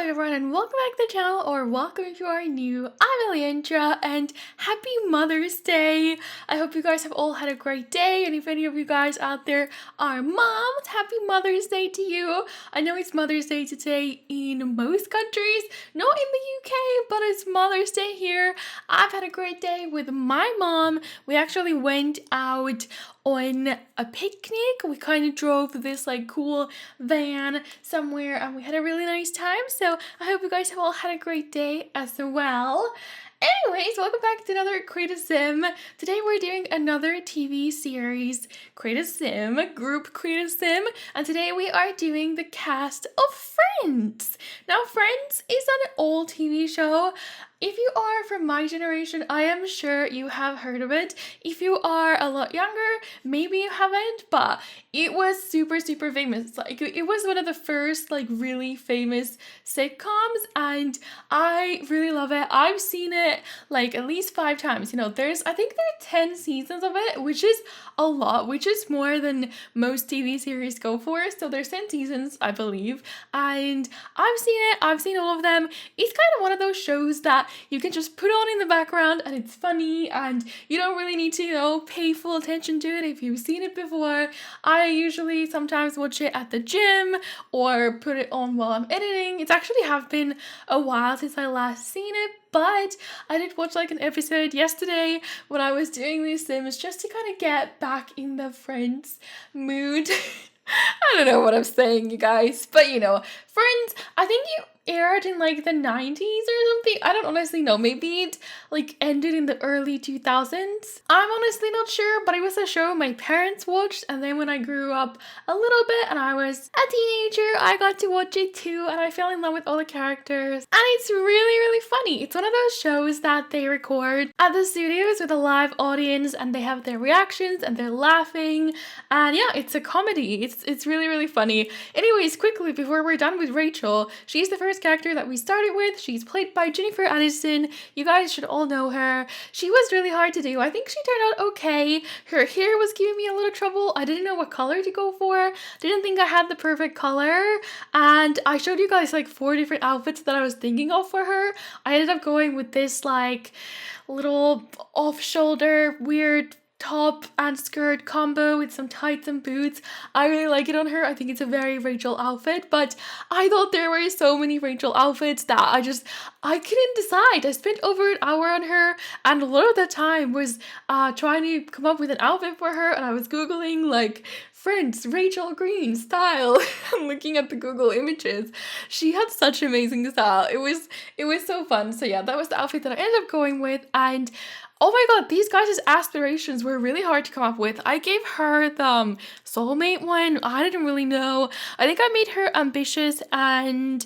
everyone and welcome back to the channel, or welcome if you are new. I'm Elliandra and happy Mother's Day. I hope you guys have all had a great day, and if any of you guys out there are moms, happy Mother's Day to you. I know it's Mother's Day today in most countries, not in the UK, but it's Mother's Day here. I've had a great day with my mom. We actually went out on a picnic. We kind of drove this like cool van somewhere and we had a really nice time. So I hope you guys have all had a great day as well. Anyways, welcome back to another Create a Sim. Today we're doing another TV series, Create a Sim, group Create a Sim, and today we are doing the cast of Friends. Now, Friends is an old TV show. If you are from my generation, I am sure you have heard of it. If you are a lot younger, maybe you haven't, but it was super famous. Like, it was one of the first like really famous sitcoms, and I really love it. I've seen it like at least 5 times. You know, I think there are 10 seasons of it, which is a lot, which is more than most TV series go for. So there's 10 seasons, I believe, and I've seen it. I've seen all of them. It's kind of one of those shows that you can just put on in the background and it's funny and you don't really need to, you know, pay full attention to it if you've seen it before. I usually sometimes watch it at the gym or put it on while I'm editing. It's actually have been a while since I last seen it, but I did watch like an episode yesterday when I was doing these Sims just to kind of get back in the Friends mood. I don't know what I'm saying, you guys, but you know, Friends, I think you aired in like the 90s or something. I don't honestly know. Maybe it like ended in the early 2000s. I'm honestly not sure, but it was a show my parents watched, and then when I grew up a little bit and I was a teenager, I got to watch it too, and I fell in love with all the characters. And it's really funny. It's one of those shows that they record at the studios with a live audience, and they have their reactions and they're laughing, and yeah, it's a comedy. It's really funny. Anyways, quickly before we're done with Rachel, she's the first character that we started with. She's played by Jennifer Aniston. You guys should all know her. She was really hard to do. I think she turned out okay. Her hair was giving me a little trouble. I didn't know what color to go for. Didn't think I had the perfect color. And I showed you guys like 4 different outfits that I was thinking of for her. I ended up going with this like little off-shoulder weird top and skirt combo with some tights and boots. I really like it on her. I think it's a very Rachel outfit, but I thought there were so many Rachel outfits that I couldn't decide. I spent over an hour on her, and a lot of the time was trying to come up with an outfit for her, and I was googling like Friends Rachel Green style. I'm looking at the Google images. She had such amazing style. It was so fun. So yeah, that was the outfit that I ended up going with, and oh my god, these guys' aspirations were really hard to come up with. I gave her the soulmate one. I didn't really know. I think I made her ambitious and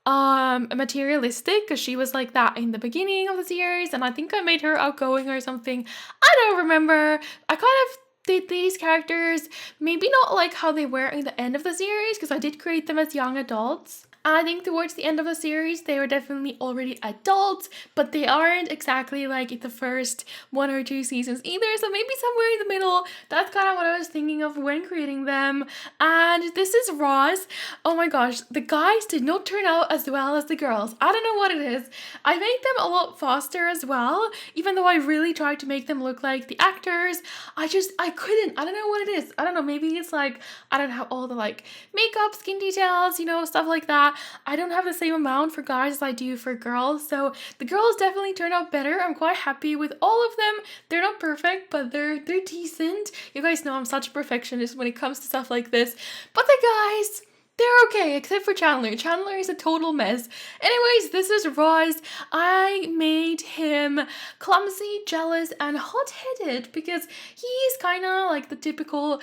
materialistic because she was like that in the beginning of the series, and I think I made her outgoing or something. I don't remember. I kind of did these characters maybe not like how they were in the end of the series, because I did create them as young adults. I think towards the end of the series, they were definitely already adults, but they aren't exactly like in the first 1 or 2 seasons either, so maybe somewhere in the middle. That's kind of what I was thinking of when creating them. And this is Ross. Oh my gosh, the guys did not turn out as well as the girls. I don't know what it is. I made them a lot faster as well, even though I really tried to make them look like the actors. I couldn't. I don't know what it is. I don't know, maybe it's like, I don't have all the like makeup, skin details, you know, stuff like that. I don't have the same amount for guys as I do for girls, so the girls definitely turned out better. I'm quite happy with all of them. They're not perfect, but they're decent. You guys know I'm such a perfectionist when it comes to stuff like this, but the guys, they're okay, except for Chandler. Chandler is a total mess. Anyways, this is Ross. I made him clumsy, jealous, and hot-headed because he's kind of like the typical,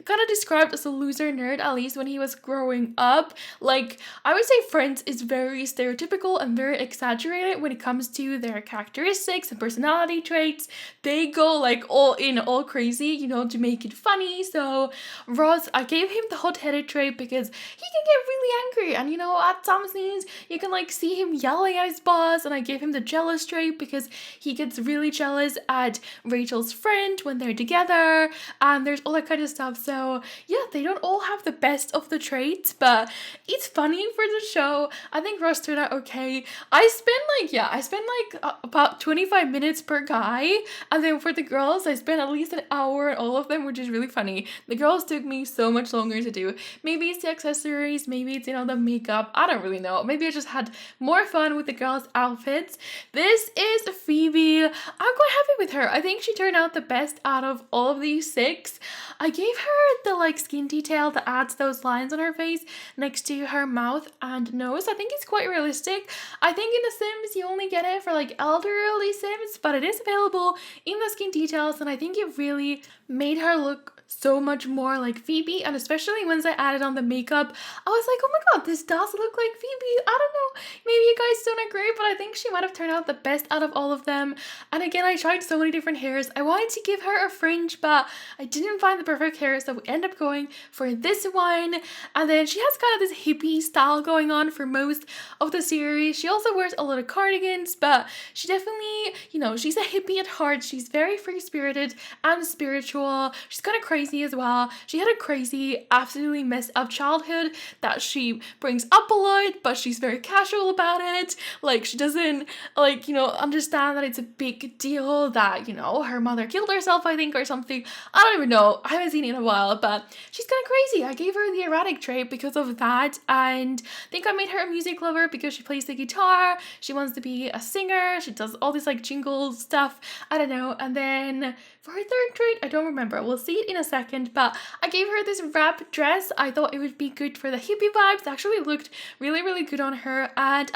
kind of described as a loser nerd, at least when he was growing up. Like, I would say Friends is very stereotypical and very exaggerated when it comes to their characteristics and personality traits. They go like all in, all crazy, you know, to make it funny. So Ross, I gave him the hot-headed trait because he can get really angry. And you know, at some scenes, you can like see him yelling at his boss. And I gave him the jealous trait because he gets really jealous at Rachel's friend when they're together. And there's all that kind of stuff. So yeah, they don't all have the best of the traits, but it's funny for the show. I think Ross turned out okay. I spend like about 25 minutes per guy, and then for the girls, I spent at least an hour on all of them, which is really funny. The girls took me so much longer to do. Maybe it's the accessories, maybe it's, you know, the makeup. I don't really know. Maybe I just had more fun with the girls' outfits. This is Phoebe. I'm quite happy with her. I think she turned out the best out of all of these 6. I gave her the like skin detail that adds those lines on her face next to her mouth and nose. I think it's quite realistic. I think in The Sims you only get it for like elderly Sims, but it is available in the skin details, and I think it really made her look so much more like Phoebe. And especially once I added on the makeup, I was like, oh my god, this does look like Phoebe. I don't know, maybe you guys don't agree, but I think she might have turned out the best out of all of them. And again, I tried so many different hairs. I wanted to give her a fringe, but I didn't find the perfect hair, so we end up going for this one. And then she has kind of this hippie style going on for most of the series. She also wears a lot of cardigans, but she definitely, you know, she's a hippie at heart. She's very free-spirited and spiritual. She's kind of crazy as well. She had a crazy, absolutely messed up childhood that she brings up a lot, but she's very casual about it. Like, she doesn't, like, you know, understand that it's a big deal that, you know, her mother killed herself, I think, or something. I don't even know. I haven't seen it in a while, but she's kind of crazy. I gave her the erratic trait because of that, and I think I made her a music lover because she plays the guitar. She wants to be a singer. She does all this, like, jingle stuff. I don't know. And then for her third trait, I don't remember. We'll see it in a second, but I gave her this wrap dress. I thought it would be good for the hippie vibes. It actually looked really, really good on her. And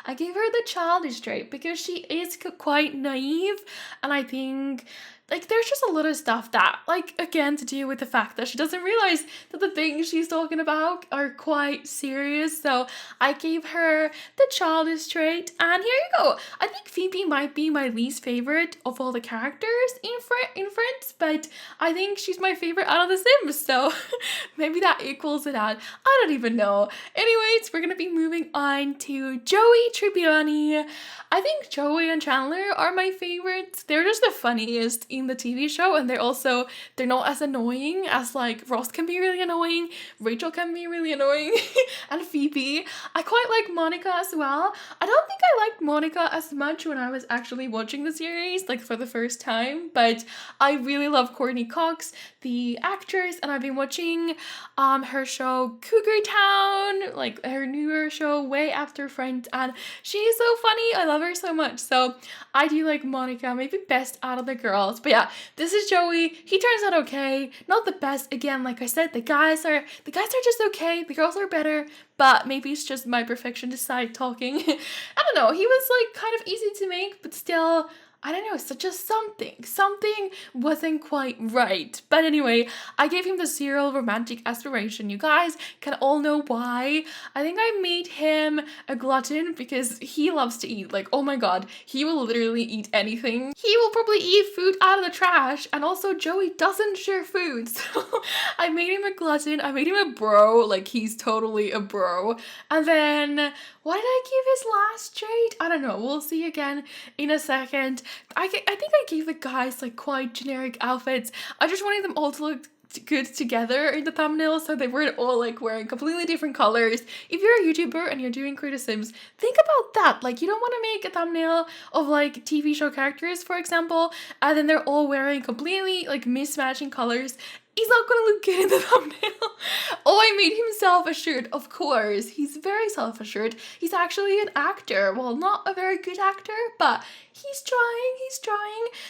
I gave her the childish trait because she is quite naive, and I think like there's just a lot of stuff that, like, again, to do with the fact that she doesn't realize that the things she's talking about are quite serious. So I gave her the childish trait, and here you go. I think Phoebe might be my least favorite of all the characters in Friends, but I think she's my favorite out of the Sims, so maybe that equals it out. I don't even know. Anyways, we're gonna be moving on to Joey Tribbiani. I think Joey and Chandler are my favorites. They're just the funniest in the TV show, and they're not as annoying as like Ross can be really annoying, Rachel can be really annoying, and Phoebe. I quite like Monica as well. I don't think I liked Monica as much when I was actually watching the series, like for the first time, but I really love Courtney Cox, the actress, and I've been watching her show Cougar Town, like her newer show way after Friends, and she's so funny. I love her so much. So I do like Monica, maybe best out of the girls. But yeah, this is Joey. He turns out okay. Not the best. Again, like I said, the guys are just okay. The girls are better, but maybe it's just my perfectionist side talking. I don't know. He was like kind of easy to make, but still, I don't know, it's just something wasn't quite right. But anyway, I gave him the zero romantic aspiration. You guys can all know why. I think I made him a glutton because he loves to eat. Like, oh my god, he will literally eat anything. He will probably eat food out of the trash, and also Joey doesn't share food. So I made him a glutton. I made him a bro. Like, he's totally a bro. And then what did I give his last trait? I don't know. We'll see again in a second. I think I gave the guys like quite generic outfits. I just wanted them all to look good together in the thumbnail, so they weren't all like wearing completely different colors. If you're a YouTuber and you're doing creative Sims, think about that. Like, you don't want to make a thumbnail of like TV show characters, for example, and then they're all wearing completely like mismatching colors. He's not gonna look good in the thumbnail. Oh, I made him self-assured. Of course, he's very self-assured. He's actually an actor. Well, not a very good actor, but he's trying.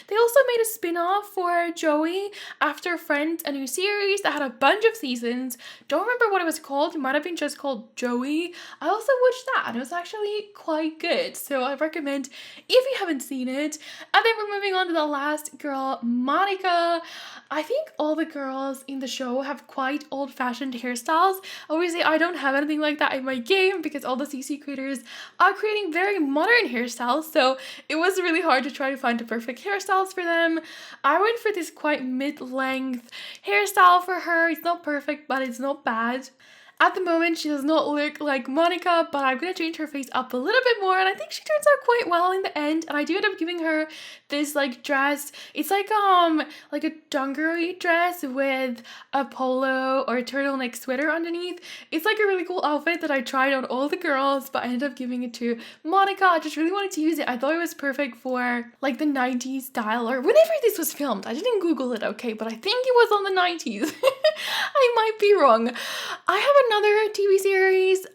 They also made a spin-off for Joey after Friends, a new series that had a bunch of seasons. Don't remember what it was called. It might have been just called Joey. I also watched that, and it was actually quite good. So I recommend if you haven't seen it. And then we're moving on to the last girl, Monica. I think all the girls in the show have quite old-fashioned hairstyles. Obviously, I don't have anything like that in my game because all the CC creators are creating very modern hairstyles, so it was really hard to try to find the perfect hairstyles for them. I went for this quite mid-length hairstyle for her. It's not perfect, but it's not bad. At the moment, she does not look like Monica, but I'm gonna change her face up a little bit more, and I think she turns out quite well in the end. And I do end up giving her this like dress. It's like a dungaree dress with a polo or a turtleneck sweater underneath. It's like a really cool outfit that I tried on all the girls, but I ended up giving it to Monica. I just really wanted to use it. I thought it was perfect for like the 90s style, or whenever this was filmed. I didn't Google it, okay, but I think it was on the 90s. I might be wrong. I have another TV series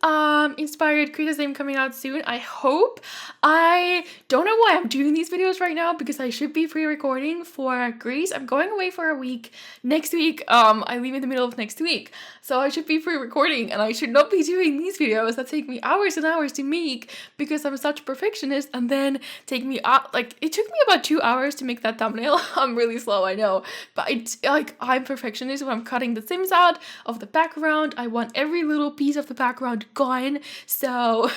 inspired creator's name coming out soon. I hope. I don't know why I'm doing these videos right now because I should be pre-recording for Greece. I'm going away for a week next week. I leave in the middle of next week, so I should be pre-recording, and I should not be doing these videos that take me hours and hours to make because I'm such a perfectionist, and then take me out. Like, it took me about 2 hours to make that thumbnail. I'm really slow, I know, but I'm perfectionist when I'm cutting the Sims out of the background. I want every little piece of the background gone, so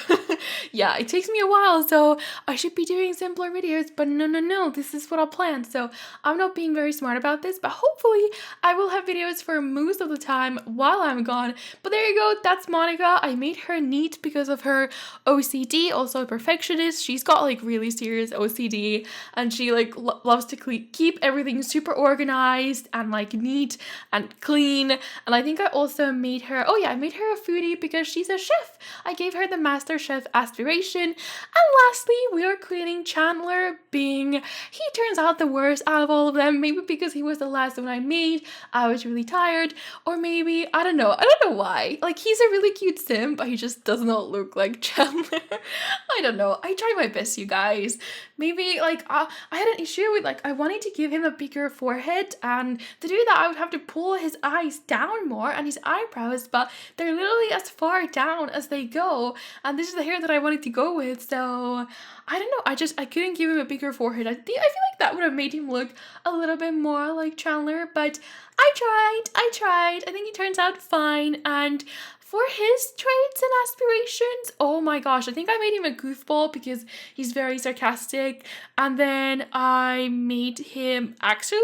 yeah, it takes me a while, so I should be doing simpler videos, but no, this is what I planned. So I'm not being very smart about this, but hopefully I will have videos for most of the time while I'm gone. But there you go, that's Monica. I made her neat because of her OCD, also a perfectionist. She's got like really serious OCD, and she like loves to keep everything super organized and like neat and clean. And I think I also made her, oh yeah, I made her a foodie because she's a chef. I gave her the Master Chef aspiration. And lastly, we are creating Chandler, being, he turns out the worst out of all of them. Maybe because he was the last one I made, I was really tired, or maybe, I don't know why. Like, he's a really cute sim, but he just does not look like Chandler. I don't know, I try my best, you guys. Maybe, like, I had an issue with, like, I wanted to give him a bigger forehead, and to do that I would have to pull his eyes down more and his eyebrows, but they're literally as far down as they go, and this is the hair that I wanted to go with, so I don't know, I couldn't give him a bigger forehead. I feel like that would have made him look a little bit more like Chandler, but I tried. I think he turns out fine, and for his traits and aspirations, oh my gosh, I think I made him a goofball because he's very sarcastic, and then I made him, actually,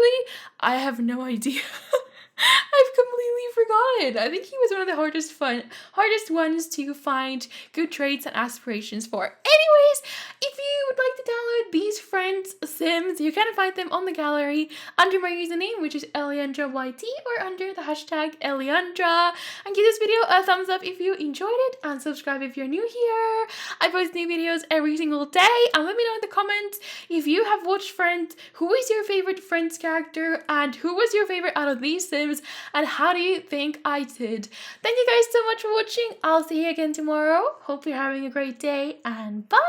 I have no idea. I've completely forgotten. I think he was one of the hardest ones to find good traits and aspirations for. Anyways, if you would like to download these Friends Sims, you can find them on the gallery under my username, which is ElliandraYT, or under the hashtag Elliandra. And give this video a thumbs up if you enjoyed it, and subscribe if you're new here. I post new videos every single day, and let me know in the comments if you have watched Friends, who is your favorite Friends character, and who was your favorite out of these Sims, and how do you think I did? Thank you guys so much for watching. I'll see you again tomorrow. Hope you're having a great day, and bye!